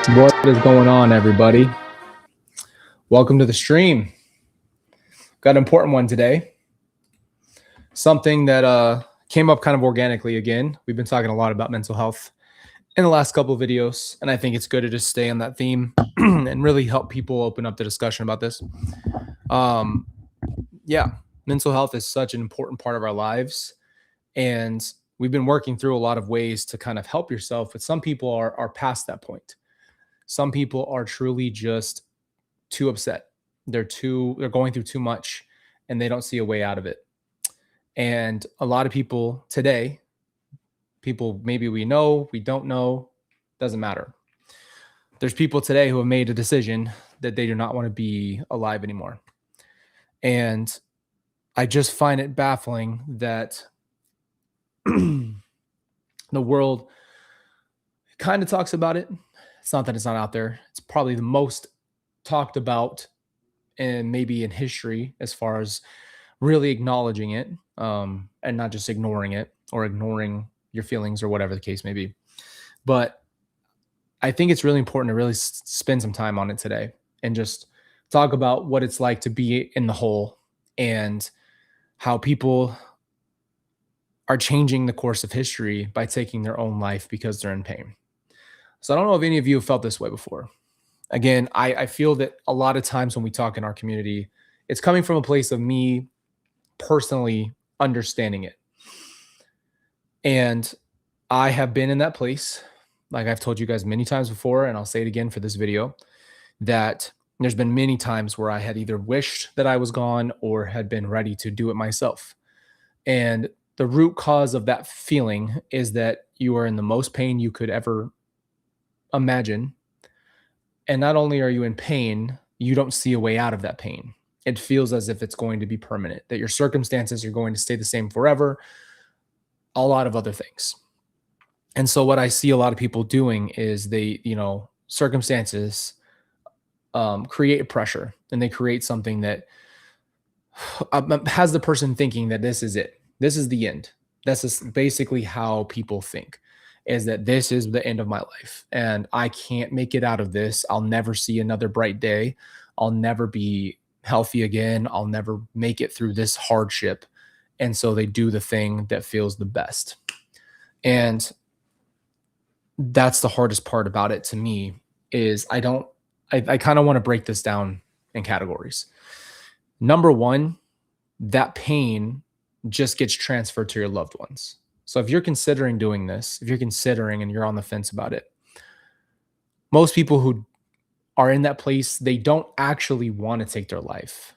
What is going on, everybody? Welcome to the stream. Got an important one today. Something that came up kind of organically again. We've been talking a lot about mental health in the last couple of videos, and I think it's good to just stay on that theme and really help people open up the discussion about this. Yeah, mental health is such an important part of our lives, and we've been working through a lot of ways to kind of help yourself, but some people are past that point. Some people are truly just too upset. They're going through too much and they don't see a way out of it. And a lot of people today, people maybe we know, we don't know, doesn't matter. There's people today who have made a decision that they do not want to be alive anymore. And I just find it baffling that the world kind of talks about it. It's not that it's not out there. It's probably the most talked about and maybe in history as far as really acknowledging it, and not just ignoring it or ignoring your feelings or whatever the case may be. But I think it's really important to really spend some time on it today and just talk about what it's like to be in the hole and how people are changing the course of history by taking their own life because they're in pain. So I don't know if any of you have felt this way before. Again, I feel that a lot of times when we talk in our community, it's coming from a place of me personally understanding it. And I have been in that place, like I've told you guys many times before, and I'll say it again for this video, that there's been many times where I had either wished that I was gone or had been ready to do it myself. And the root cause of that feeling is that you are in the most pain you could ever imagine. And not only are you in pain, you don't see a way out of that pain. It feels as if it's going to be permanent, that your circumstances are going to stay the same forever, a lot of other things. And so what I see a lot of people doing is they, circumstances create pressure, and they create something that has the person thinking that this is it. This is the end. This is basically how people think, is that this is the end of my life and I can't make it out of this. I'll never see another bright day. I'll never be healthy again. I'll never make it through this hardship. And so they do the thing that feels the best. And that's the hardest part about it to me is I kind of want to break this down in categories. Number one, that pain just gets transferred to your loved ones. So if you're considering doing this, if you're considering and you're on the fence about it, most people who are in that place, they don't actually want to take their life.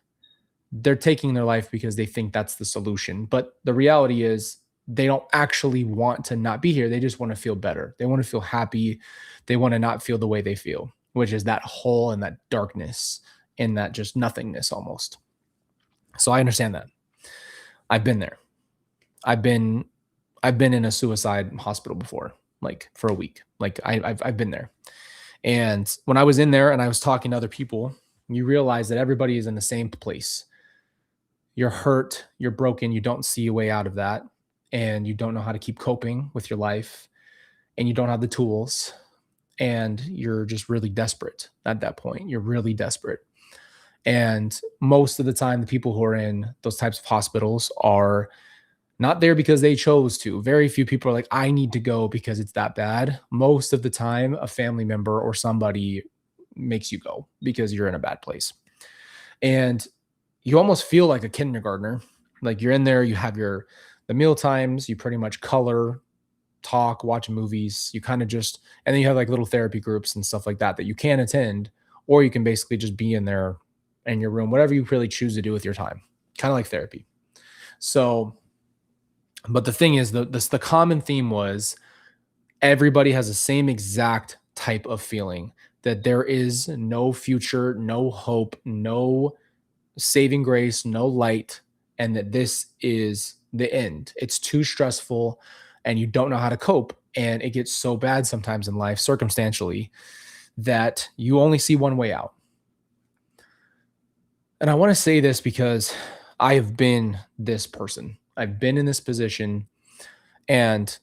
They're taking their life because they think that's the solution. But the reality is they don't actually want to not be here. They just want to feel better. They want to feel happy. They want to not feel the way they feel, which is that hole and that darkness and that just nothingness almost. So I understand that. I've been there. I've been in a suicide hospital before, like for a week. Like I've been there. And when I was in there and I was talking to other people, you realize that everybody is in the same place. You're hurt, you're broken, you don't see a way out of that, and you don't know how to keep coping with your life, and you don't have the tools, and you're just really desperate at that point. You're really desperate. And most of the time, the people who are in those types of hospitals are not there because they chose to. Very few people are like, I need to go because it's that bad. Most of the time, a family member or somebody makes you go because you're in a bad place. And you almost feel like a kindergartner. Like you're in there, you have the meal times, you pretty much color, talk, watch movies. You kind of just, and then you have like little therapy groups and stuff like that you can attend, or you can basically just be in there in your room, whatever you really choose to do with your time, kind of like therapy. So, but the thing is, the common theme was everybody has the same exact type of feeling that there is no future, no hope, no saving grace, no light, and that this is the end. It's too stressful and you don't know how to cope. And it gets so bad sometimes in life, circumstantially, that you only see one way out. And I want to say this because I have been this person. I've been in this position, and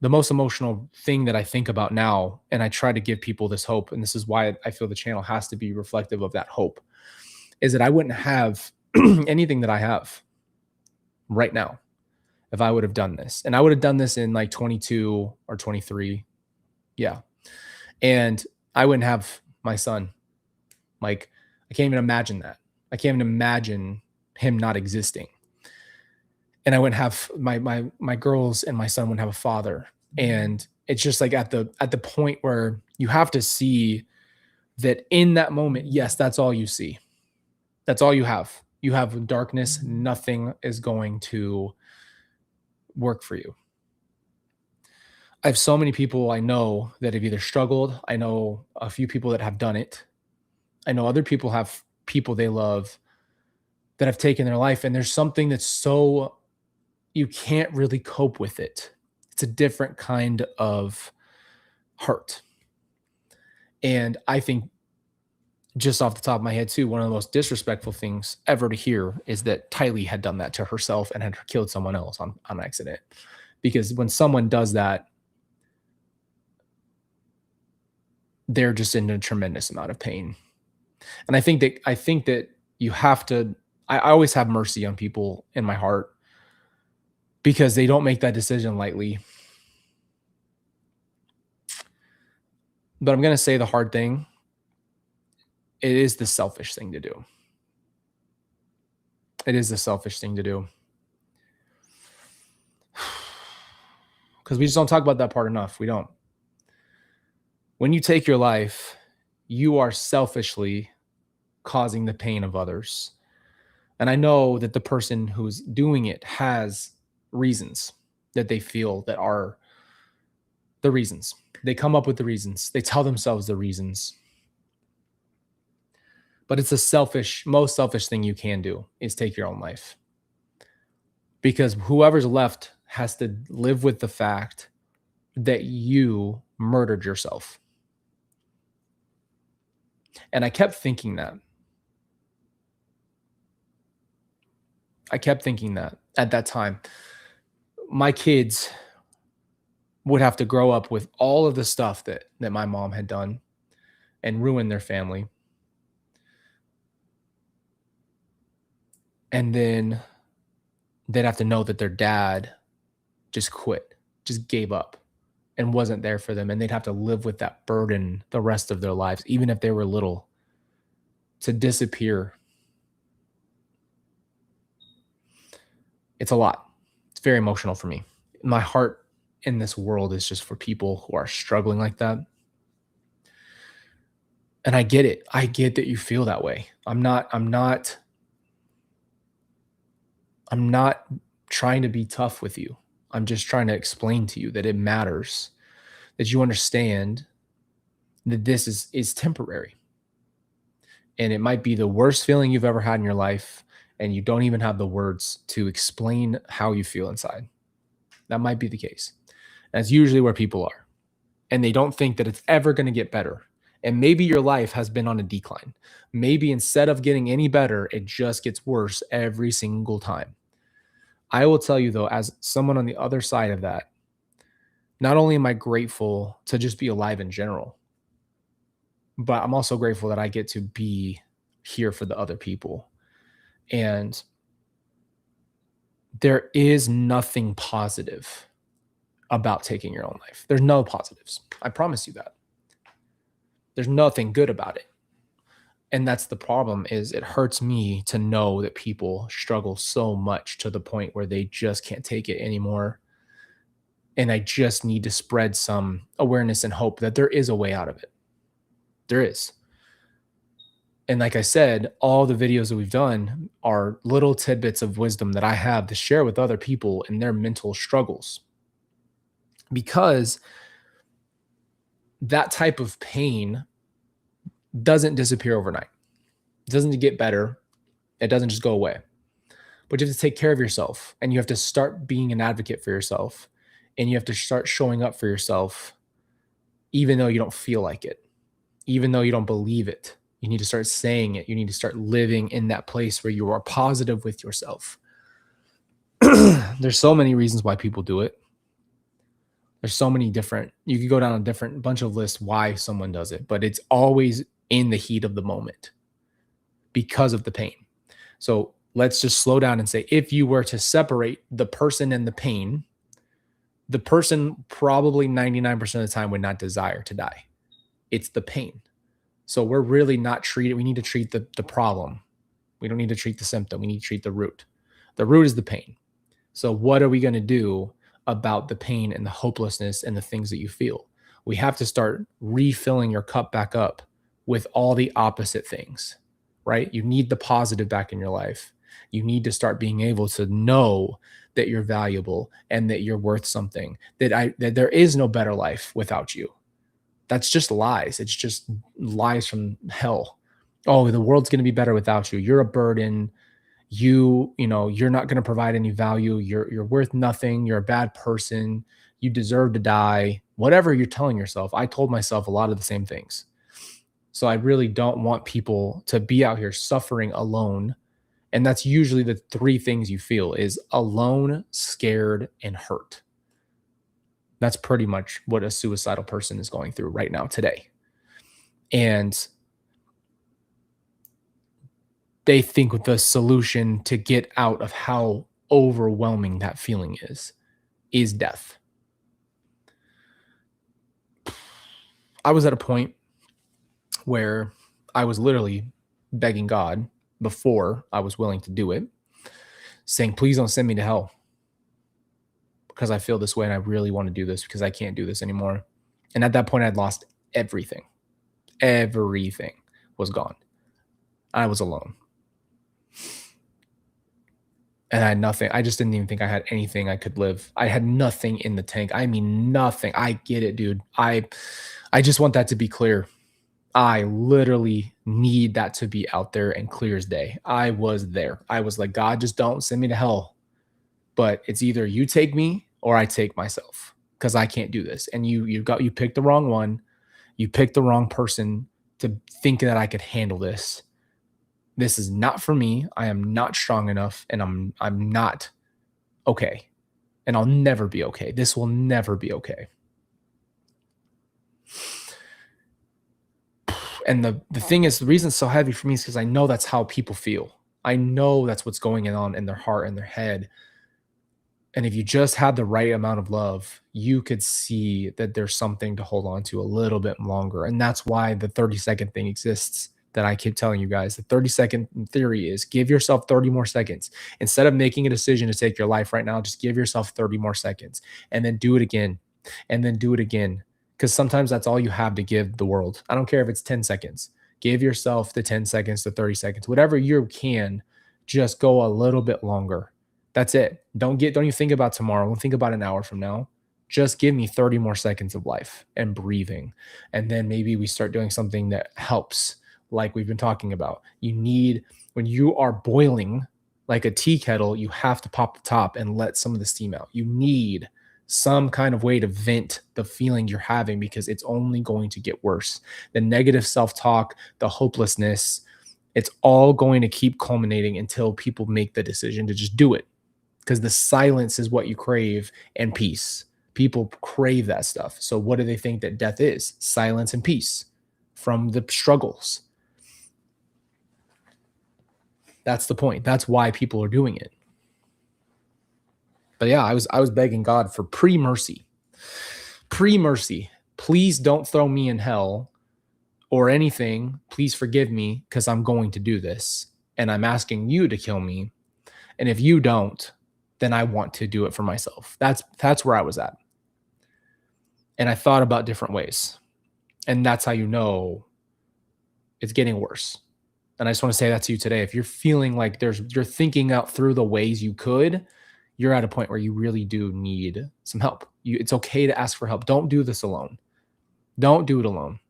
the most emotional thing that I think about now, and I try to give people this hope, and this is why I feel the channel has to be reflective of that hope, is that I wouldn't have anything that I have right now if I would have done this. And I would have done this in like 22 or 23. Yeah. And I wouldn't have my son. Like, I can't even imagine that. I can't even imagine him not existing. And I wouldn't have my girls, and my son wouldn't have a father. And it's just like at the point where you have to see that in that moment, yes, that's all you see. That's all you have. You have darkness. Nothing is going to work for you. I have so many people I know that have either struggled. I know a few people that have done it. I know other people have people they love that have taken their life. And there's something that's so, you can't really cope with it. It's a different kind of hurt. And I think, just off the top of my head, too, one of the most disrespectful things ever to hear is that Tylee had done that to herself and had killed someone else on accident. Because when someone does that, they're just in a tremendous amount of pain. And I think that you have to, I always have mercy on people in my heart because they don't make that decision lightly. But I'm going to say the hard thing. It is the selfish thing to do. It is the selfish thing to do. Because we just don't talk about that part enough. We don't. When you take your life, you are selfishly causing the pain of others. And I know that the person who's doing it has reasons that they feel that are the reasons. They come up with the reasons. They tell themselves the reasons. But it's the most selfish thing you can do is take your own life. Because whoever's left has to live with the fact that you murdered yourself. And I kept thinking that. I kept thinking that at that time. My kids would have to grow up with all of the stuff that my mom had done and ruin their family. And then they'd have to know that their dad just quit, just gave up, and wasn't there for them. And they'd have to live with that burden the rest of their lives, even if they were little, to disappear. It's a lot. It's very emotional for me. My heart in this world is just for people who are struggling like that. And I get it. I get that you feel that way. I'm not trying to be tough with you. I'm just trying to explain to you that it matters, that you understand that this is temporary. And it might be the worst feeling you've ever had in your life, and you don't even have the words to explain how you feel inside. That might be the case. That's usually where people are. And they don't think that it's ever going to get better. And maybe your life has been on a decline. Maybe instead of getting any better, it just gets worse every single time. I will tell you, though, as someone on the other side of that, not only am I grateful to just be alive in general, but I'm also grateful that I get to be here for the other people. And there is nothing positive about taking your own life. There's no positives. I promise you that. There's nothing good about it. And that's the problem, is it hurts me to know that people struggle so much to the point where they just can't take it anymore. And I just need to spread some awareness and hope that there is a way out of it. There is. And like I said, all the videos that we've done are little tidbits of wisdom that I have to share with other people in their mental struggles. Because that type of pain doesn't disappear overnight. It doesn't get better. It doesn't just go away. But you have to take care of yourself, and you have to start being an advocate for yourself, and you have to start showing up for yourself, even though you don't feel like it, even though you don't believe it. You need to start saying it. You need to start living in that place where you are positive with yourself. There's so many reasons why people do it. There's so many different, you could go down a different bunch of lists why someone does it, but it's always in the heat of the moment because of the pain. So let's just slow down and say, if you were to separate the person and the pain, the person probably 99% of the time would not desire to die. It's the pain. So we're really not treating, we need to treat the problem. We don't need to treat the symptom. We need to treat the root. The root is the pain. So what are we going to do about the pain and the hopelessness and the things that you feel? We have to start refilling your cup back up with all the opposite things, right? You need the positive back in your life. You need to start being able to know that you're valuable and that you're worth something, that there is no better life without you. That's just lies. It's just lies from hell. Oh, the world's going to be better without you. You're a burden. You're not going to provide any value. You're worth nothing. You're a bad person. You deserve to die. Whatever you're telling yourself. I told myself a lot of the same things. So I really don't want people to be out here suffering alone. And that's usually the three things you feel is alone, scared, and hurt. That's pretty much what a suicidal person is going through right now today. And they think the solution to get out of how overwhelming that feeling is death. I was at a point where I was literally begging God before I was willing to do it, saying, please don't send me to hell because I feel this way and I really want to do this because I can't do this anymore. And at that point, I'd lost everything. Everything was gone. I was alone. And I had nothing. I just didn't even think I had anything I could live. I had nothing in the tank. I mean, nothing. I get it, dude. I just want that to be clear. I literally need that to be out there and clear as day. I was there. I was like, God, just don't send me to hell. But it's either you take me or I take myself because I can't do this. And you picked the wrong one. You picked the wrong person to think that I could handle this. This is not for me. I am not strong enough and I'm not okay. And I'll never be okay. This will never be okay. And the thing is, the reason it's so heavy for me is because I know that's how people feel. I know that's what's going on in their heart and their head. And if you just had the right amount of love, you could see that there's something to hold on to a little bit longer. And that's why the 30-second thing exists that I keep telling you guys. The 30-second theory is give yourself 30 more seconds. Instead of making a decision to take your life right now, just give yourself 30 more seconds and then do it again and then do it again. Because sometimes that's all you have to give the world. I don't care if it's 10 seconds. Give yourself the 10 seconds to 30 seconds. Whatever you can, just go a little bit longer. That's it. Don't even think about tomorrow. Don't think about an hour from now. Just give me 30 more seconds of life and breathing. And then maybe we start doing something that helps, like we've been talking about. When you are boiling like a tea kettle, you have to pop the top and let some of the steam out. You need some kind of way to vent the feeling you're having because it's only going to get worse. The negative self-talk, the hopelessness, it's all going to keep culminating until people make the decision to just do it. Because the silence is what you crave and peace. People crave that stuff. So what do they think that death is? Silence and peace from the struggles. That's the point. That's why people are doing it. But yeah, I was begging God for pre-mercy. Pre-mercy. Please don't throw me in hell or anything. Please forgive me because I'm going to do this. And I'm asking you to kill me. And if you don't, then I want to do it for myself. That's where I was at. And I thought about different ways. And that's how you know it's getting worse. And I just want to say that to you today. If you're feeling like you're thinking out through the ways you could, you're at a point where you really do need some help. It's okay to ask for help. Don't do this alone. Don't do it alone.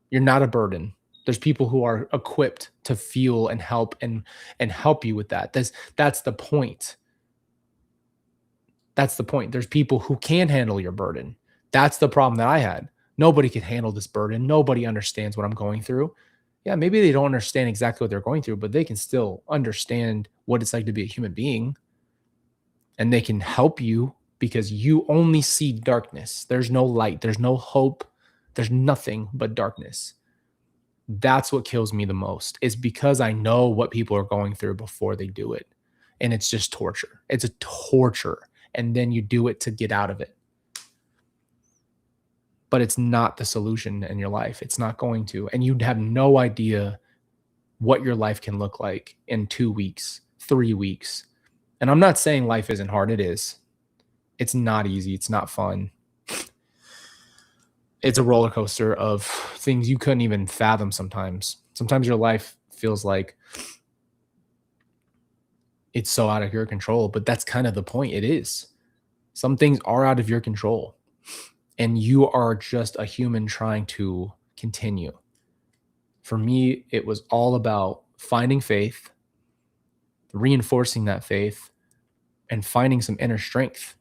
You're not a burden. There's people who are equipped to feel and help and help you with that. That's the point. That's the point. There's people who can handle your burden. That's the problem that I had. Nobody can handle this burden. Nobody understands what I'm going through. Yeah, maybe they don't understand exactly what they're going through, but they can still understand what it's like to be a human being. And they can help you because you only see darkness. There's no light, there's no hope, there's nothing but darkness. That's what kills me the most, is because I know what people are going through before they do it. And it's just torture. It's a torture. And then you do it to get out of it. But it's not the solution in your life. It's not going to. And you'd have no idea what your life can look like in 2 weeks, 3 weeks. And I'm not saying life isn't hard. It is. It's not easy. It's not fun. It's a roller coaster of things you couldn't even fathom sometimes. Sometimes your life feels like it's so out of your control, but that's kind of the point. It is. Some things are out of your control, and you are just a human trying to continue. For me, it was all about finding faith, reinforcing that faith, and finding some inner strength.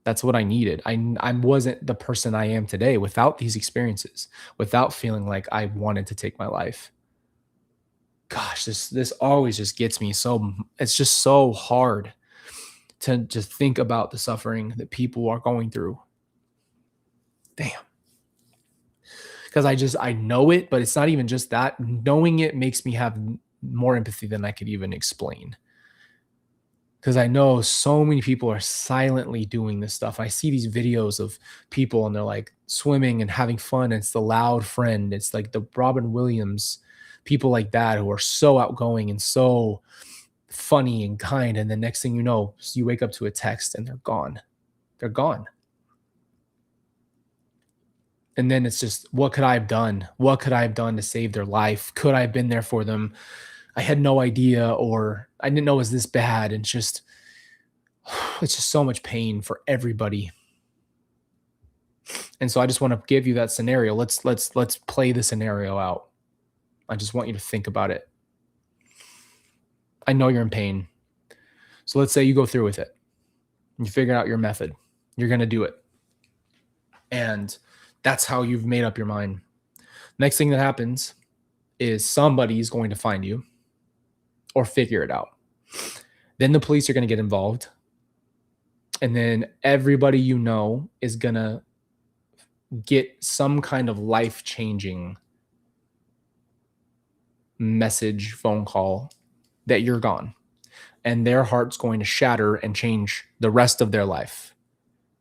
That's what I needed. I wasn't the person I am today without these experiences, without feeling like I wanted to take my life. Gosh, this always just gets me so. It's just so hard to just think about the suffering that people are going through. Damn. Because I know it, but it's not even just that. Knowing it makes me have more empathy than I could even explain. Because I know so many people are silently doing this stuff. I see these videos of people and they're like swimming and having fun. It's the loud friend. It's like the Robin Williams, people like that who are so outgoing and so funny and kind. And the next thing you know, you wake up to a text and they're gone. They're gone. And then it's just, what could I have done? What could I have done to save their life? Could I have been there for them? I had no idea, or I didn't know it was this bad. And it's just so much pain for everybody. And so I just want to give you that scenario. Let's play the scenario out. I just want you to think about it. I know you're in pain. So let's say you go through with it. You figure out your method. You're going to do it. And that's how you've made up your mind. Next thing that happens is somebody's going to find you or figure it out. Then the police are going to get involved. And then everybody you know is going to get some kind of life-changing message, phone call that you're gone. And their heart's going to shatter and change the rest of their life.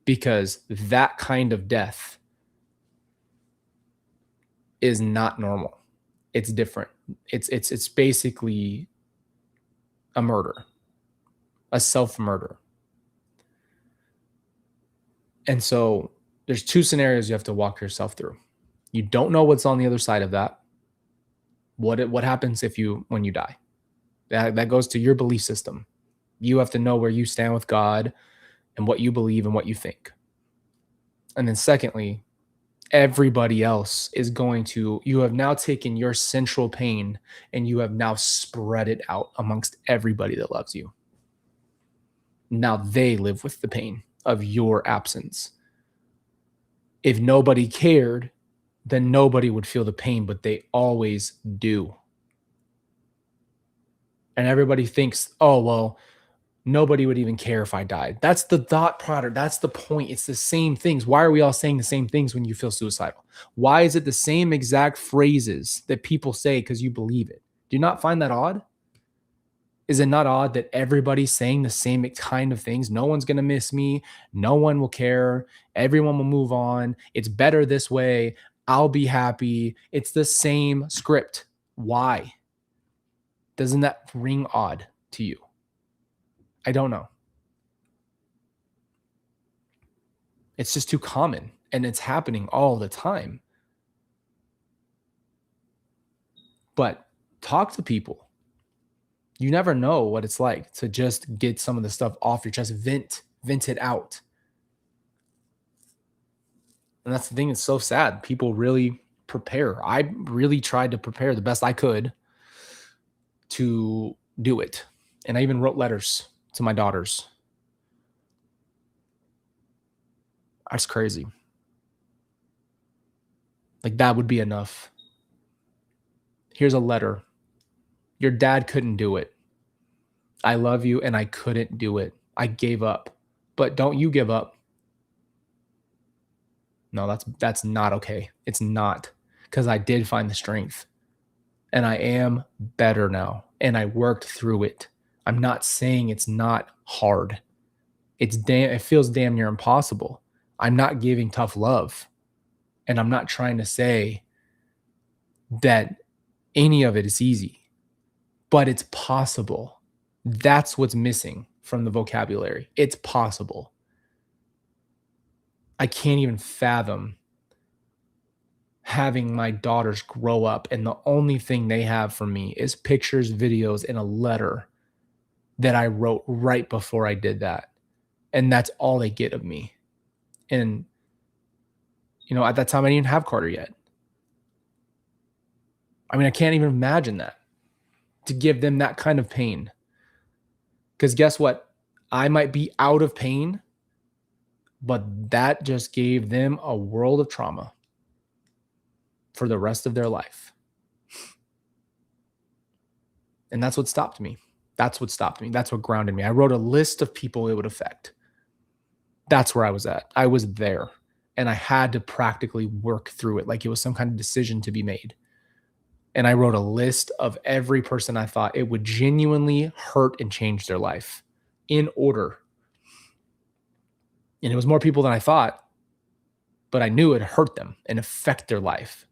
Because that kind of death is not normal. It's different. It's basically a murder, a self-murder. And so there's two scenarios you have to walk yourself through. You don't know what's on the other side of that. What happens when you die? That goes to your belief system. You have to know where you stand with God and what you believe and what you think. And then secondly, everybody else is you have now taken your central pain and you have now spread it out amongst everybody that loves you. Now they live with the pain of your absence. If nobody cared, then nobody would feel the pain, but they always do. And everybody thinks, oh, well, nobody would even care if I died. That's the thought product. That's the point. It's the same things. Why are we all saying the same things when you feel suicidal? Why is it the same exact phrases that people say because you believe it? Do you not find that odd? Is it not odd that everybody's saying the same kind of things? No one's going to miss me. No one will care. Everyone will move on. It's better this way. I'll be happy. It's the same script. Why? Doesn't that ring odd to you? I don't know. It's just too common and it's happening all the time. But talk to people. You never know what it's like to just get some of the stuff off your chest, vent it out. And that's the thing that's so sad. People really prepare. I really tried to prepare the best I could to do it. And I even wrote letters to my daughters. That's crazy. Like that would be enough. Here's a letter. Your dad couldn't do it. I love you and I couldn't do it. I gave up. but don't you give up. No, that's not okay. It's not, because I did find the strength and I am better now and I worked through it. I'm not saying it's not hard. It feels damn near impossible. I'm not giving tough love, and I'm not trying to say that any of it is easy, but it's possible. That's what's missing from the vocabulary. It's possible. I can't even fathom having my daughters grow up and the only thing they have from me is pictures, videos, and a letter that I wrote right before I did that. And that's all they get of me. And, at that time, I didn't even have Carter yet. I mean, I can't even imagine that, to give them that kind of pain. Because guess what? I might be out of pain, but that just gave them a world of trauma for the rest of their life. And that's what stopped me. That's what stopped me. That's what grounded me. I wrote a list of people it would affect. That's where I was at. I was there. And I had to practically work through it like it was some kind of decision to be made. And I wrote a list of every person I thought it would genuinely hurt and change their life in order. And it was more people than I thought, but I knew it'd hurt them and affect their life.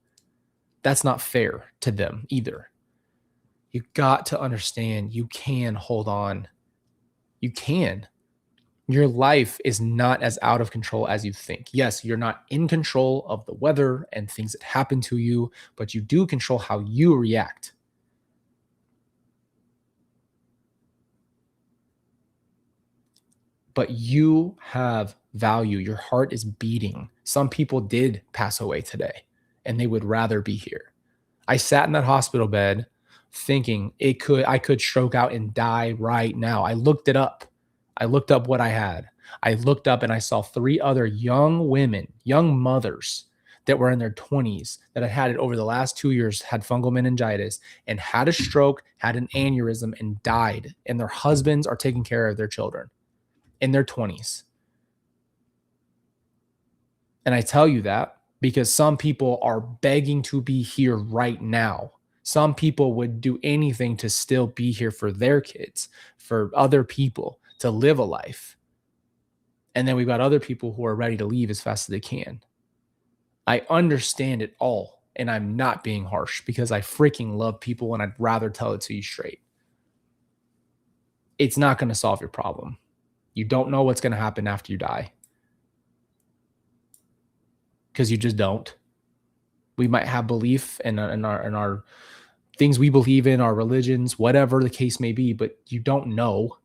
That's not fair to them either. You got to understand you can hold on. You can. Your life is not as out of control as you think. Yes, you're not in control of the weather and things that happen to you, but you do control how you react. But you have value. Your heart is beating. Some people did pass away today and they would rather be here. I sat in that hospital bed thinking I could stroke out and die right now. I looked it up. I looked up what I had. I looked up and I saw 3 other young women, young mothers that were in their 20s that had it over the last 2 years, had fungal meningitis and had a stroke, had an aneurysm and died. And their husbands are taking care of their children in their 20s. And I tell you that because some people are begging to be here right now. Some people would do anything to still be here for their kids, for other people, to live a life. And then we've got other people who are ready to leave as fast as they can. I understand it all, and I'm not being harsh because I freaking love people and I'd rather tell it to you straight. It's not going to solve your problem. You don't know what's going to happen after you die because you just don't. We might have belief in our things we believe in, our religions, whatever the case may be, but you don't know.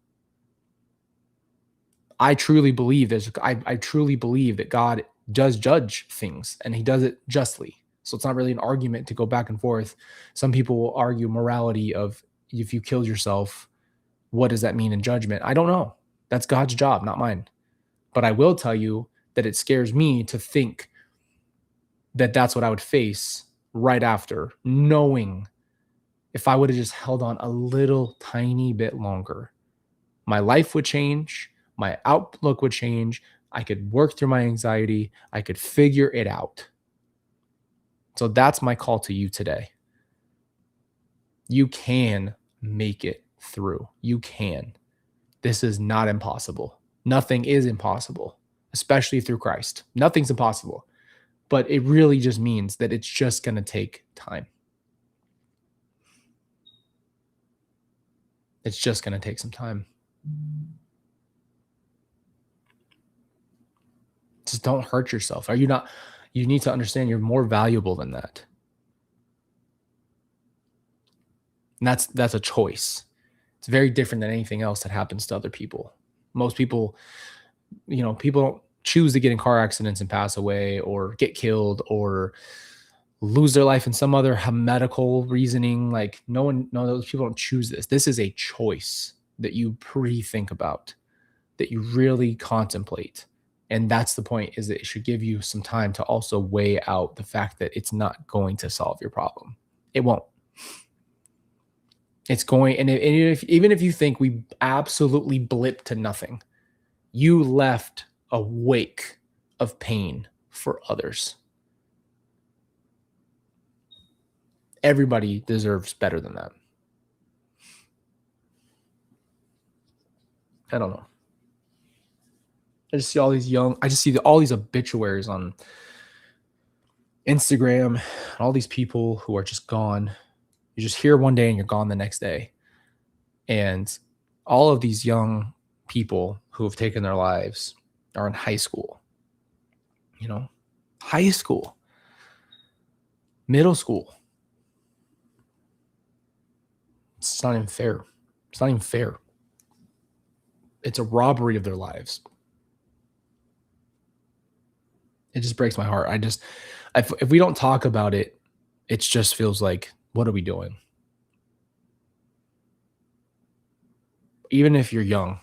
I truly believe I truly believe that God does judge things and he does it justly. So it's not really an argument to go back and forth. Some people will argue morality of if you killed yourself, what does that mean in judgment? I don't know. That's God's job, not mine. But I will tell you that it scares me to think that that's what I would face right after, knowing if I would have just held on a little tiny bit longer, my life would change, my outlook would change, I could work through my anxiety, I could figure it out. So that's my call to you today. You can make it through. You can. This is not impossible. Nothing is impossible, especially through Christ. Nothing's impossible. But it really just means that it's just going to take time. It's just going to take some time. Just don't hurt yourself. You need to understand you're more valuable than that. And that's a choice. It's very different than anything else that happens to other people. Most people, people don't choose to get in car accidents and pass away or get killed or lose their life in some other medical reasoning. Like those people don't choose this. This is a choice that you pre-think about, that you really contemplate. And that's the point, is that it should give you some time to also weigh out the fact that it's not going to solve your problem. It won't. It's going, and even if you think we absolutely blip to nothing, You left a wake of pain for others. Everybody deserves better than that. I don't know. I just see all these obituaries on Instagram, all these people who are just gone. You're just here one day and you're gone the next day. And all of these young people who have taken their lives are in high school, high school, middle school. It's not even fair. It's not even fair. It's a robbery of their lives. It just breaks my heart. If we don't talk about it, it just feels like, what are we doing? Even if you're young,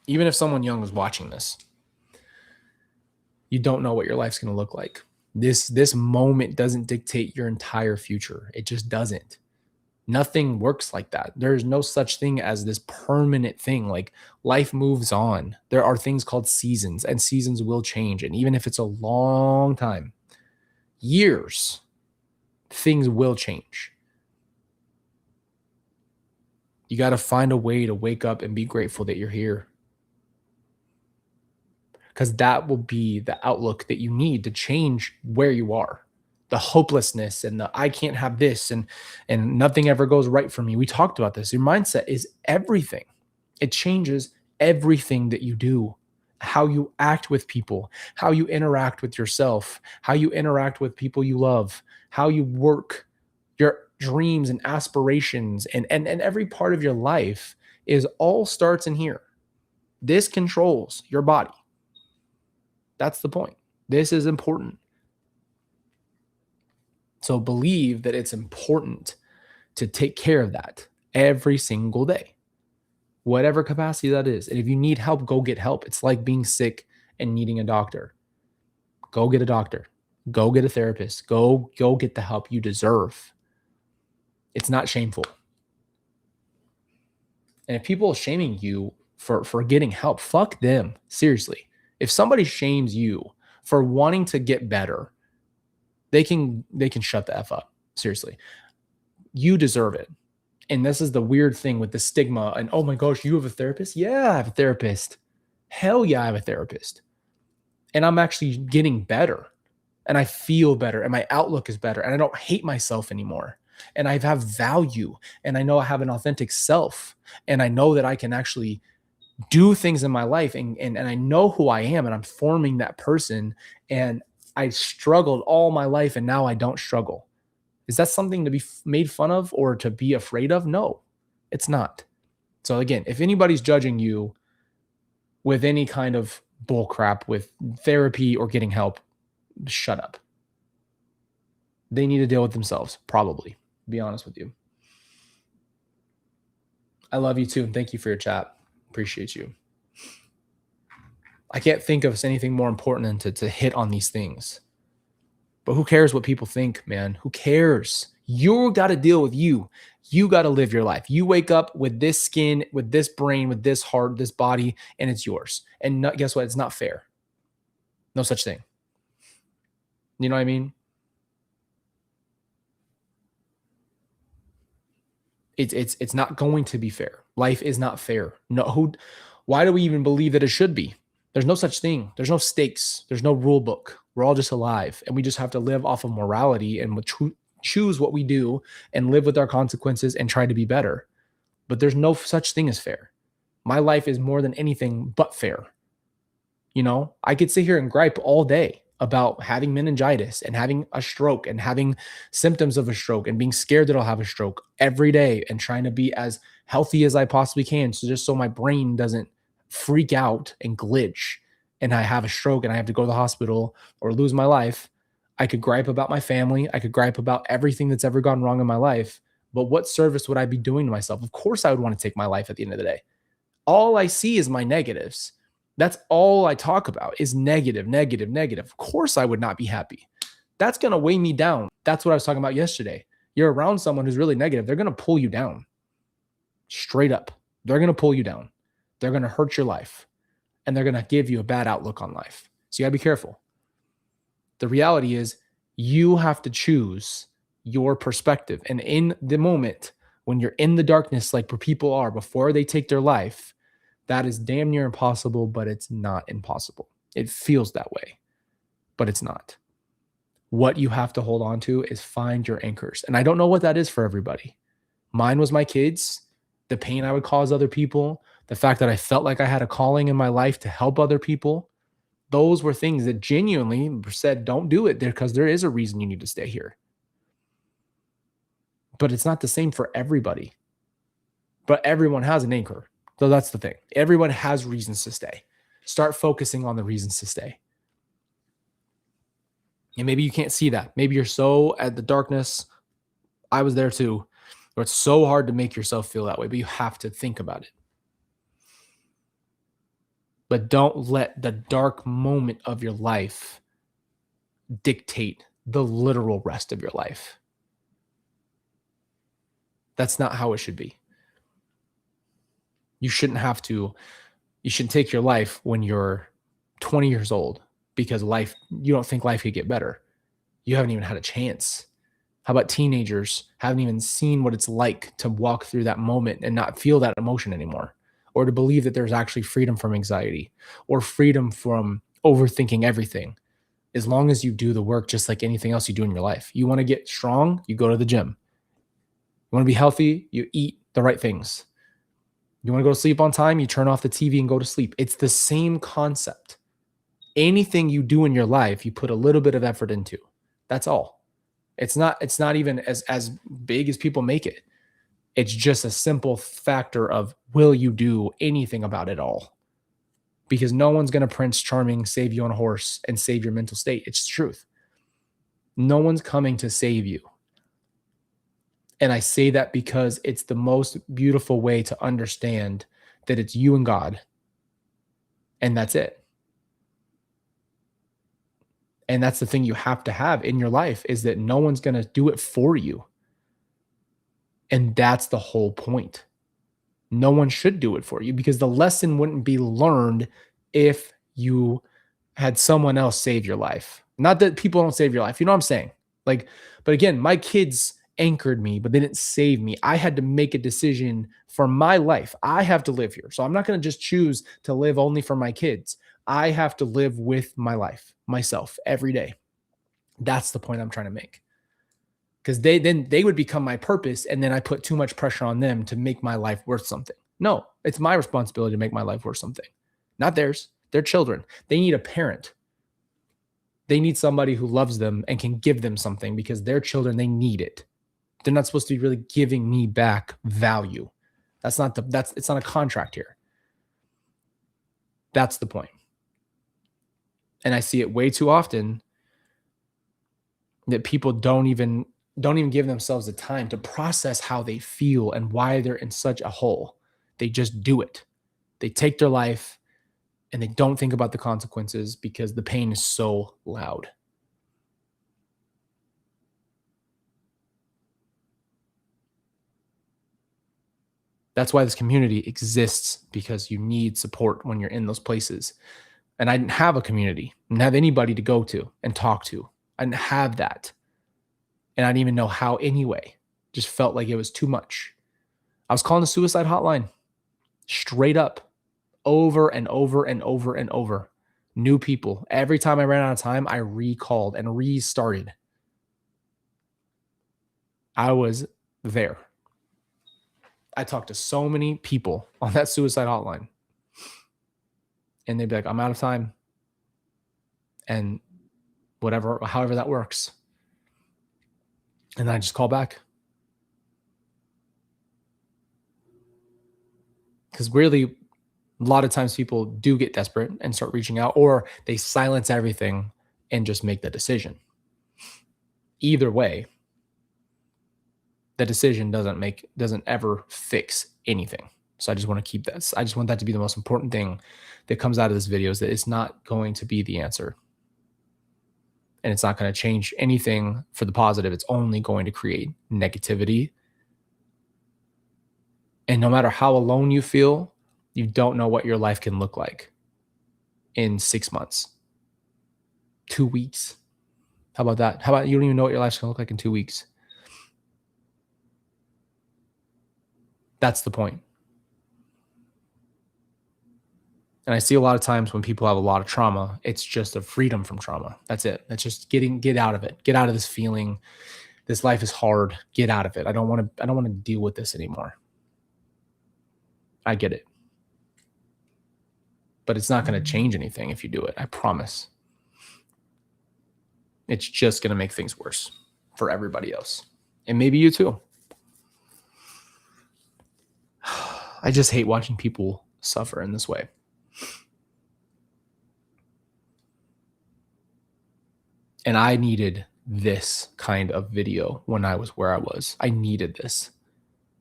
even if someone young is watching this, you don't know what your life's going to look like. This moment doesn't dictate your entire future. It just doesn't. Nothing works like that. There's no such thing as this permanent thing. Like, life moves on. There are things called seasons, and seasons will change. And even if it's a long time, years, things will change. You got to find a way to wake up and be grateful that you're here, because that will be the outlook that you need to change where you are. The hopelessness and the I can't have this and nothing ever goes right for me. We talked about this. Your mindset is everything. It changes everything that you do. How you act with people, how you interact with yourself, how you interact with people you love, how you work, your dreams and aspirations, and every part of your life is all starts in here. This controls your body. That's the point. This is important. So believe that it's important to take care of that every single day, whatever capacity that is. And if you need help, go get help. It's like being sick and needing a doctor. Go get a doctor. Go get a therapist. Go get the help you deserve. It's not shameful. And if people are shaming you for getting help, fuck them. Seriously. If somebody shames you for wanting to get better, they can shut the F up. Seriously. You deserve it. And this is the weird thing with the stigma. And oh my gosh, you have a therapist? Yeah, I have a therapist. Hell yeah, I have a therapist. And I'm actually getting better. And I feel better. And my outlook is better. And I don't hate myself anymore. And I have value. And I know I have an authentic self. And I know that I can actually do things in my life. And I know who I am. And I'm forming that person. And I struggled all my life. And now I don't struggle. Is that something to be made fun of or to be afraid of? No, it's not. So again, if anybody's judging you with any kind of bull crap with therapy or getting help, shut up. They need to deal with themselves, probably, to be honest with you. I love you too, and thank you for your chat. Appreciate you. I can't think of anything more important than to hit on these things. But who cares what people think, man? Who cares? You got to deal with you. You got to live your life. You wake up with this skin, with this brain, with this heart, this body, and it's yours. And guess what? It's not fair. No such thing. You know what I mean? It's not going to be fair. Life is not fair. No, why do we even believe that it should be? There's no such thing. There's no stakes. There's no rule book. We're all just alive, and we just have to live off of morality and choose what we do and live with our consequences and try to be better. But there's no such thing as fair. My life is more than anything but fair. I could sit here and gripe all day about having meningitis and having a stroke and having symptoms of a stroke and being scared that I'll have a stroke every day and trying to be as healthy as I possibly can. So just so my brain doesn't freak out and glitch and I have a stroke and I have to go to the hospital or lose my life. I could gripe about my family. I could gripe about everything that's ever gone wrong in my life. But what service would I be doing to myself? Of course, I would want to take my life at the end of the day. All I see is my negatives. That's all I talk about is negative, negative, negative. Of course, I would not be happy. That's going to weigh me down. That's what I was talking about yesterday. You're around someone who's really negative. They're going to pull you down. Straight up. They're going to pull you down. They're going to hurt your life. and they're going to give you a bad outlook on life. So you got to be careful. The reality is you have to choose your perspective. And in the moment when you're in the darkness, like where people are before they take their life, that is damn near impossible, but it's not impossible. It feels that way, but it's not. What you have to hold on to is find your anchors. And I don't know what that is for everybody. Mine was my kids, the pain I would cause other people, the fact that I felt like I had a calling in my life to help other people. Those were things that genuinely said, don't do it there because there is a reason you need to stay here. But it's not the same for everybody. But everyone has an anchor. So that's the thing. Everyone has reasons to stay. Start focusing on the reasons to stay. And maybe you can't see that. Maybe you're so at the darkness. I was there too. Where it's so hard to make yourself feel that way, but you have to think about it. But don't let the dark moment of your life dictate the literal rest of your life. That's not how it should be. You shouldn't take your life when you're 20 years old because you don't think life could get better. You haven't even had a chance. How about teenagers haven't even seen what it's like to walk through that moment and not feel that emotion anymore, or to believe that there's actually freedom from anxiety or freedom from overthinking everything. As long as you do the work, just like anything else you do in your life. You want to get strong, you go to the gym. You want to be healthy, you eat the right things. You want to go to sleep on time, you turn off the TV and go to sleep. It's the same concept. Anything you do in your life, you put a little bit of effort into. That's all. It's not even as big as people make it. It's just a simple factor of, will you do anything about it all? Because no one's going to Prince Charming save you on a horse and save your mental state. It's the truth. No one's coming to save you. And I say that because it's the most beautiful way to understand that it's you and God. And that's it. And that's the thing you have to have in your life, is that no one's going to do it for you. And that's the whole point. No one should do it for you, because the lesson wouldn't be learned if you had someone else save your life. Not that people don't save your life. You know what I'm saying? But again, my kids anchored me, but they didn't save me. I had to make a decision for my life. I have to live here. So I'm not going to just choose to live only for my kids. I have to live with my life, myself, every day. That's the point I'm trying to make. Because they would become my purpose, and then I put too much pressure on them to make my life worth something. No, it's my responsibility to make my life worth something, not theirs. They're children. They need a parent. They need somebody who loves them and can give them something, because they're children. They need it. They're not supposed to be really giving me back value. It's not a contract here. That's the point. And I see it way too often that people don't even give themselves the time to process how they feel and why they're in such a hole. They just do it. They take their life and they don't think about the consequences because the pain is so loud. That's why this community exists, because you need support when you're in those places. And I didn't have a community. I didn't have anybody to go to and talk to. I didn't have that. And I didn't even know how anyway. Just felt like it was too much. I was calling the suicide hotline straight up, over and over and over and over. New people. Every time I ran out of time, I recalled and restarted. I was there. I talked to so many people on that suicide hotline. And they'd be like, I'm out of time. And however that works. And then I just call back. Because really, a lot of times people do get desperate and start reaching out, or they silence everything and just make the decision. Either way, the decision doesn't ever fix anything. So I just want to keep this. I just want that to be the most important thing that comes out of this video, is that it's not going to be the answer. And it's not going to change anything for the positive. It's only going to create negativity. And no matter how alone you feel, you don't know what your life can look like. in 6 months, 2 weeks. How about that? How about you don't even know what your life's gonna look like in 2 weeks? That's the point. And I see a lot of times when people have a lot of trauma, it's just a freedom from trauma. That's it. That's just get out of it. Get out of this feeling. This life is hard. Get out of it. I don't want to deal with this anymore. I get it. But it's not going to change anything if you do it. I promise. It's just going to make things worse for everybody else. And maybe you too. I just hate watching people suffer in this way. And I needed this kind of video when I was where I was. I needed this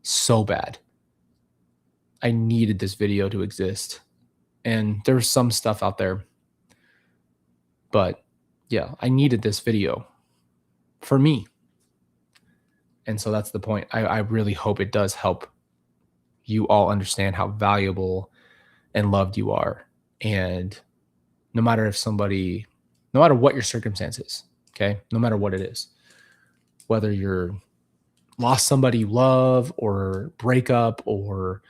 so bad. I needed this video to exist. And there's some stuff out there. But yeah, I needed this video for me. And so that's the point. I really hope it does help you all understand how valuable and loved you are. And no matter what your circumstances, okay, no matter what it is, whether you're lost somebody you love or breakup or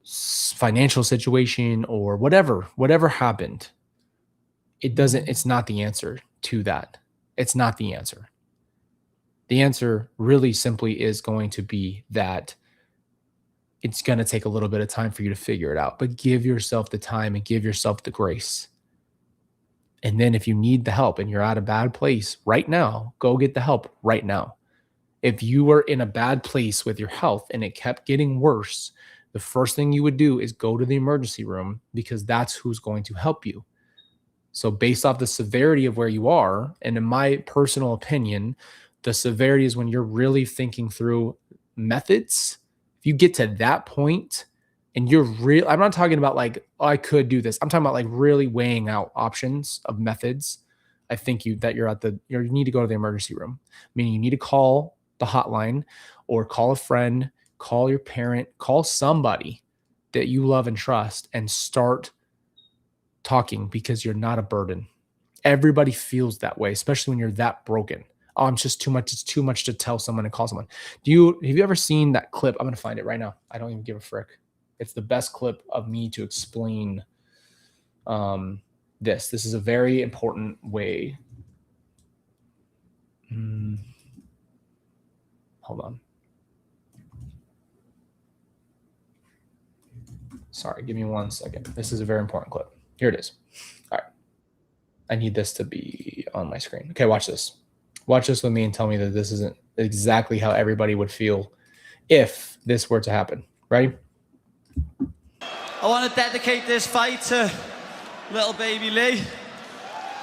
financial situation or whatever happened, it's not the answer to that. It's not the answer. The answer really simply is going to be that it's going to take a little bit of time for you to figure it out, but give yourself the time and give yourself the grace. And then if you need the help and you're at a bad place right now, go get the help right now. If you were in a bad place with your health and it kept getting worse, the first thing you would do is go to the emergency room because that's who's going to help you. So based off the severity of where you are, and in my personal opinion, the severity is when you're really thinking through methods. If you get to that point and I'm not talking about like, oh, I could do this. I'm talking about like really weighing out options of methods. I think you need to go to the emergency room, meaning you need to call the hotline or call a friend, call your parent, call somebody that you love and trust and start talking because you're not a burden. Everybody feels that way, especially when you're that broken. Oh, I'm just too much. It's too much to tell someone and call someone. Have you ever seen that clip? I'm going to find it right now. I don't even give a frick. It's the best clip of me to explain this. This is a very important way. Hold on. Sorry, give me 1 second. This is a very important clip. Here it is. All right. I need this to be on my screen. Okay, watch this. Watch this with me and tell me that this isn't exactly how everybody would feel if this were to happen. Ready? I want to dedicate this fight to little baby Lee,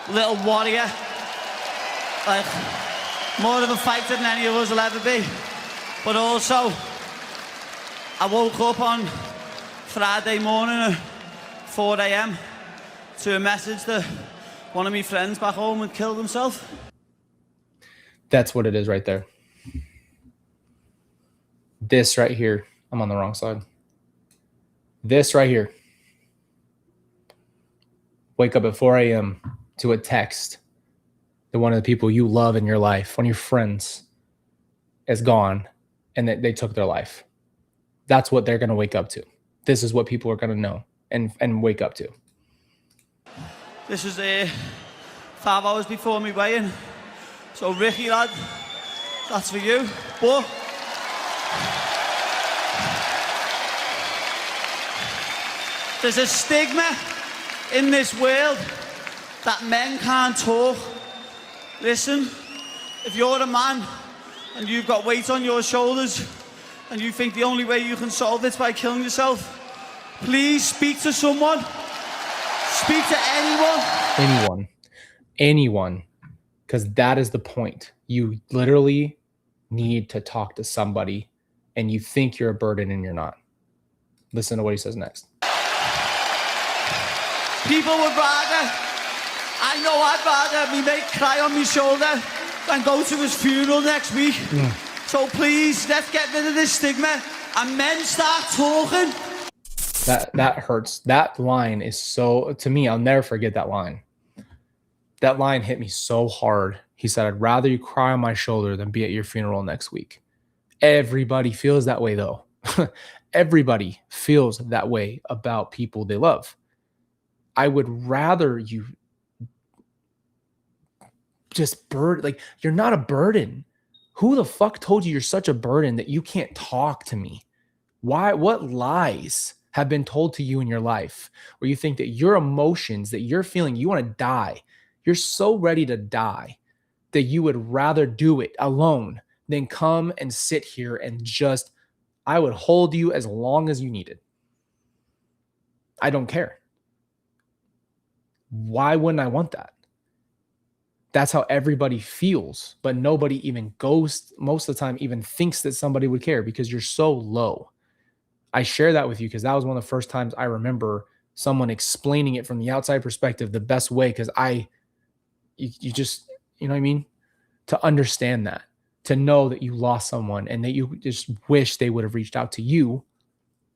little warrior. Like, more of a fighter than any of us will ever be. But also, I woke up on Friday morning at 4 a.m. to a message that one of my friends back home had killed himself. That's what it is right there. This right here. I'm on the wrong side. This right here. Wake up at 4 a.m. to a text that one of the people you love in your life, one of your friends, is gone and that they took their life. That's what they're going to wake up to. This is what people are going to know and wake up to. This was 5 hours before me weigh-in. So Ricky, lad, that's for you. But there's a stigma in this world that men can't talk. Listen, if you're a man and you've got weight on your shoulders and you think the only way you can solve it is by killing yourself, please speak to someone. Speak to anyone. Anyone. Because that is the point. You literally need to talk to somebody and you think you're a burden and you're not. Listen to what he says next. People would rather, I know I'd rather me mate cry on my shoulder than go to his funeral next week. So please, let's get rid of this stigma and men start talking. That hurts. That line is so, to me, I'll never forget that line. That line hit me so hard. He said, "I'd rather you cry on my shoulder than be at your funeral next week." Everybody feels that way though. Everybody feels that way about people they love. I would rather you just like, you're not a burden. Who the fuck told you you're such a burden that you can't talk to me? Why? What lies have been told to you in your life where you think that your emotions that you're feeling, you want to die? You're so ready to die that you would rather do it alone than come and sit here and just, I would hold you as long as you needed. I don't care. Why wouldn't I want that? That's how everybody feels, but nobody even goes, most of the time, even thinks that somebody would care because you're so low. I share that with you because that was one of the first times I remember someone explaining it from the outside perspective the best way. Because you just, you know what I mean? To understand that, to know that you lost someone and that you just wish they would have reached out to you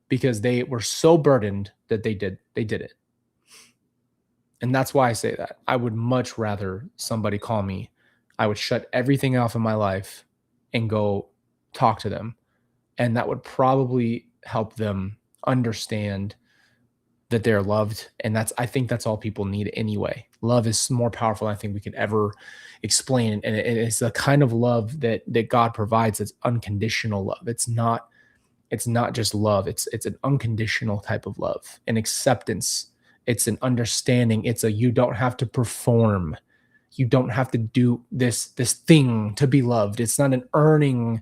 because they were so burdened that they did it. And that's why I say that. I would much rather somebody call me. I would shut everything off in my life and go talk to them. And that would probably help them understand that they're loved. And I think that's all people need anyway. Love is more powerful than I think we could ever explain. And it's the kind of love that God provides. It's unconditional love. It's not just love. It's an unconditional type of love, an acceptance. It's an understanding. It's you don't have to perform. You don't have to do this thing to be loved. It's not an earning.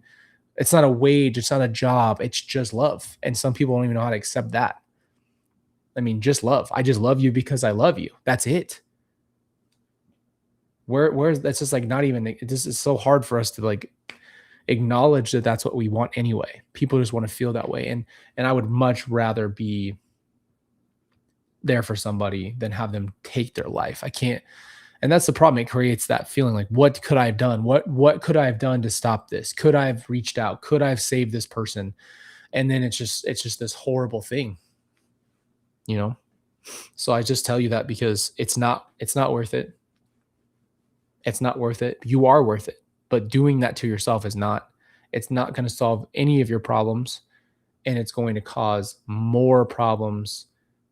It's not a wage. It's not a job. It's just love. And some people don't even know how to accept that. I mean, just love. I just love you because I love you. That's it. Where's that's just like not even, this is so hard for us to like acknowledge that that's what we want anyway. People just want to feel that way. And I would much rather be there for somebody than have them take their life. I can't, and that's the problem. It creates that feeling like, what could I have done? What could I have done to stop this? Could I have reached out? Could I have saved this person? And then it's just this horrible thing, you know? So I just tell you that because it's not worth it. It's not worth it. You are worth it. But doing that to yourself is not, it's not going to solve any of your problems. And it's going to cause more problems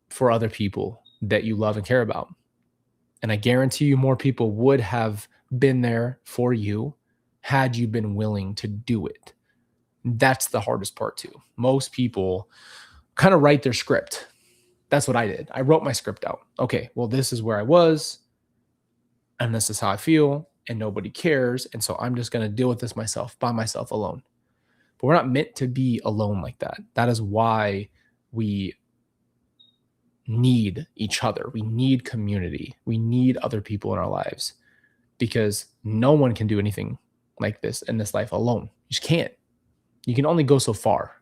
for other people that you love and care about. And I guarantee you more people would have been there for you had you been willing to do it. That's the hardest part too. Most people kind of write their script. That's what I did. I wrote my script out. Okay, well, this is where I was, and this is how I feel, and nobody cares. And so I'm just going to deal with this myself, by myself, alone. But we're not meant to be alone like that. That is why we need each other. We need community. We need other people in our lives because no one can do anything like this in this life alone. You just can't. You can only go so far.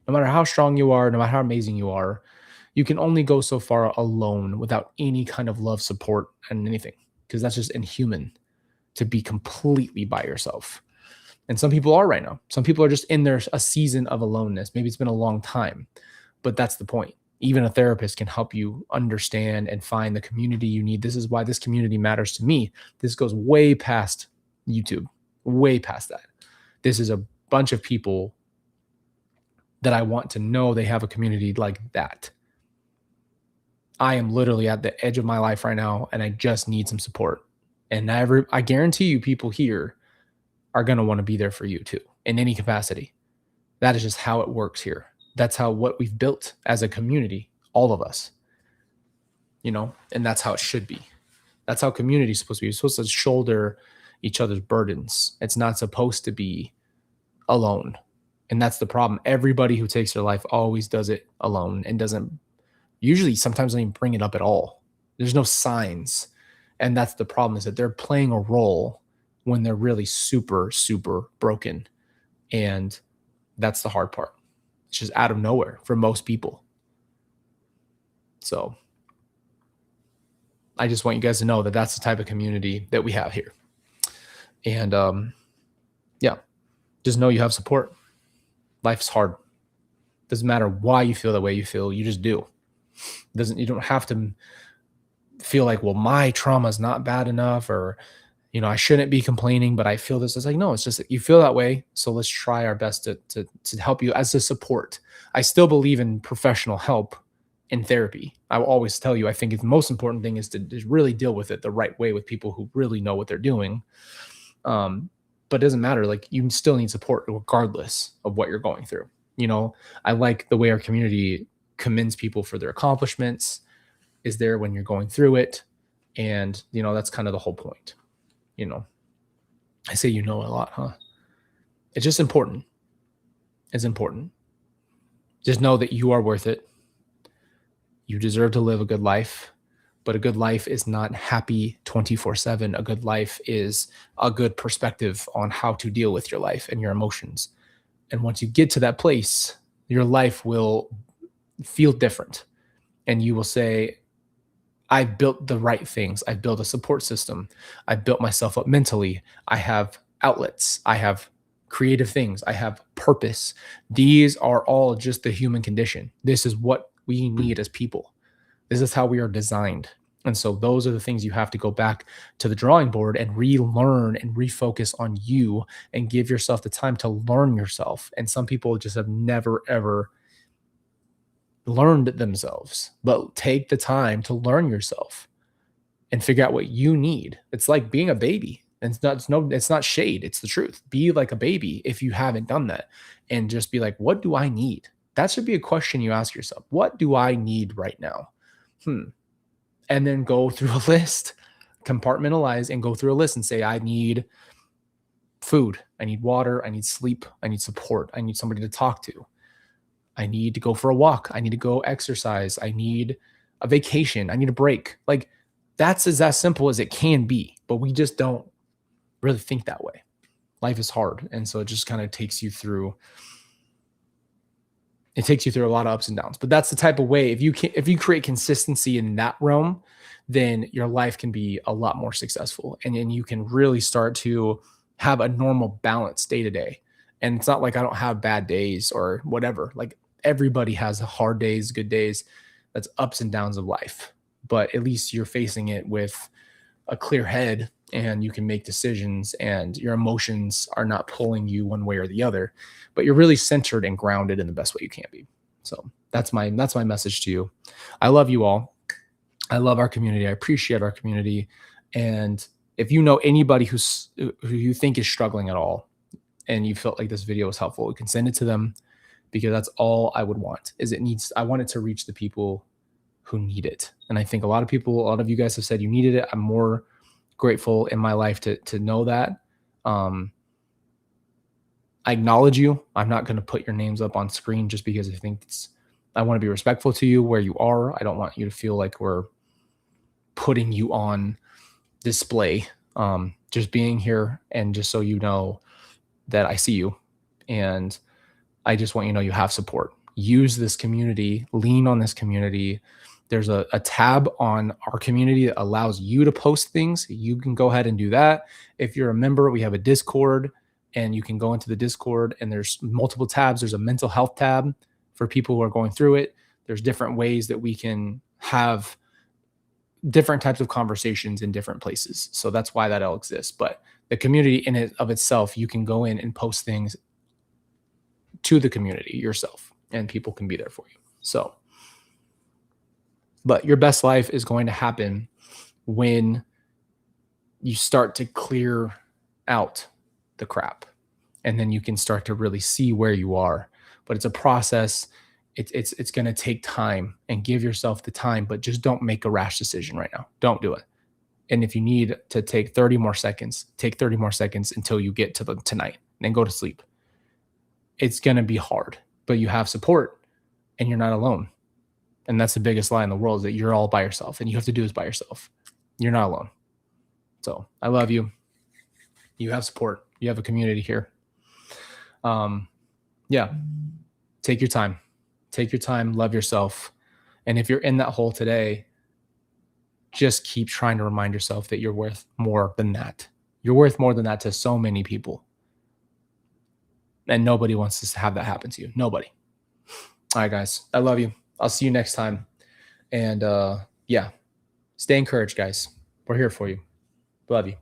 No matter how strong you are, no matter how amazing you are, you can only go so far alone without any kind of love, support, and anything, because that's just inhuman to be completely by yourself. And some people are right now. Some people are just in a season of aloneness. Maybe it's been a long time, but that's the point. Even a therapist can help you understand and find the community you need. This is why this community matters to me. This goes way past YouTube, way past that. This is a bunch of people that I want to know they have a community like that. I am literally at the edge of my life right now, and I just need some support. And I guarantee you people here are going to want to be there for you too, in any capacity. That is just how it works here. That's what we've built as a community, all of us, you know, and that's how it should be. That's how community is supposed to be. You're supposed to shoulder each other's burdens. It's not supposed to be alone. And that's the problem. Everybody who takes their life always does it alone and sometimes don't even bring it up at all. There's no signs. And that's the problem, is that they're playing a role when they're really super, super broken. And that's the hard part. It's just out of nowhere for most people. So I just want you guys to know that that's the type of community that we have here. And yeah, just know you have support. Life's hard. Doesn't matter why you feel the way you feel, you just do. You don't have to feel like, well, my trauma is not bad enough, or I shouldn't be complaining, but I feel this. It's like, no, it's just that you feel that way. So let's try our best to help you as a support. I still believe in professional help in therapy. I will always tell you, I think the most important thing is to really deal with it the right way with people who really know what they're doing. Um, but it doesn't matter. Like, you still need support regardless of what you're going through. I like the way our community commends people for their accomplishments, is there when you're going through it. And, that's kind of the whole point. I say, a lot, huh? It's just important. It's important. Just know that you are worth it. You deserve to live a good life, but a good life is not happy 24/7. A good life is a good perspective on how to deal with your life and your emotions. And once you get to that place, your life will feel different. And you will say, I've built the right things. I've built a support system. I've built myself up mentally. I have outlets. I have creative things. I have purpose. These are all just the human condition. This is what we need as people. This is how we are designed. And so those are the things you have to go back to the drawing board and relearn and refocus on you, and give yourself the time to learn yourself. And some people just have never, ever learned themselves. But take the time to learn yourself and figure out what you need. It's like being a baby. And it's not shade, it's the truth. Be like a baby if you haven't done that, and just be like, what do I need? That should be a question you ask yourself. What do I need right now? And then go through a list, compartmentalize and go through a list and say, I need food, I need water, I need sleep, I need support, I need somebody to talk to, I need to go for a walk, I need to go exercise, I need a vacation, I need a break. Like, that's as simple as it can be, but we just don't really think that way. Life is hard, and so it just kind of takes you through a lot of ups and downs. But that's the type of way, if you create consistency in that realm, then your life can be a lot more successful, and then you can really start to have a normal balance day to day. And it's not like I don't have bad days or whatever. Like, everybody has hard days, good days. That's ups and downs of life. But at least you're facing it with a clear head, and you can make decisions, and your emotions are not pulling you one way or the other, but you're really centered and grounded in the best way you can be. So that's my message to you. I love you all. I love our community. I appreciate our community. And if you know anybody who you think is struggling at all, and you felt like this video was helpful, you can send it to them, because that's all I would want. I want it to reach the people who need it. And I think a lot of you guys have said you needed it. I'm more grateful in my life to know that. I acknowledge you. I'm not going to put your names up on screen just because I want to be respectful to you where you are. I don't want you to feel like we're putting you on display. Just being here, and just so you know that I see you, and I just want you to know you have support. Use this community, lean on this community. There's a tab on our community that allows you to post things. You can go ahead and do that. If you're a member, we have a Discord, and you can go into the Discord, and there's multiple tabs. There's a mental health tab for people who are going through it. There's different ways that we can have different types of conversations in different places. So that's why that all exists. But the community in it of itself, you can go in and post things to the community yourself, and people can be there for you. So, but your best life is going to happen when you start to clear out the crap, and then you can start to really see where you are. But it's a process. It's going to take time, and give yourself the time, but just don't make a rash decision right now. Don't do it. And if you need to take 30 more seconds, take 30 more seconds until you get to tonight, and then go to sleep. It's going to be hard, but you have support, and you're not alone. And that's the biggest lie in the world, is that you're all by yourself, and you have to do this by yourself. You're not alone. So I love you. You have support. You have a community here. Yeah. Take your time. Take your time. Love yourself. And if you're in that hole today, just keep trying to remind yourself that you're worth more than that. You're worth more than that to so many people. And nobody wants to have that happen to you. Nobody. All right, guys. I love you. I'll see you next time. And yeah, stay encouraged, guys. We're here for you. Love you.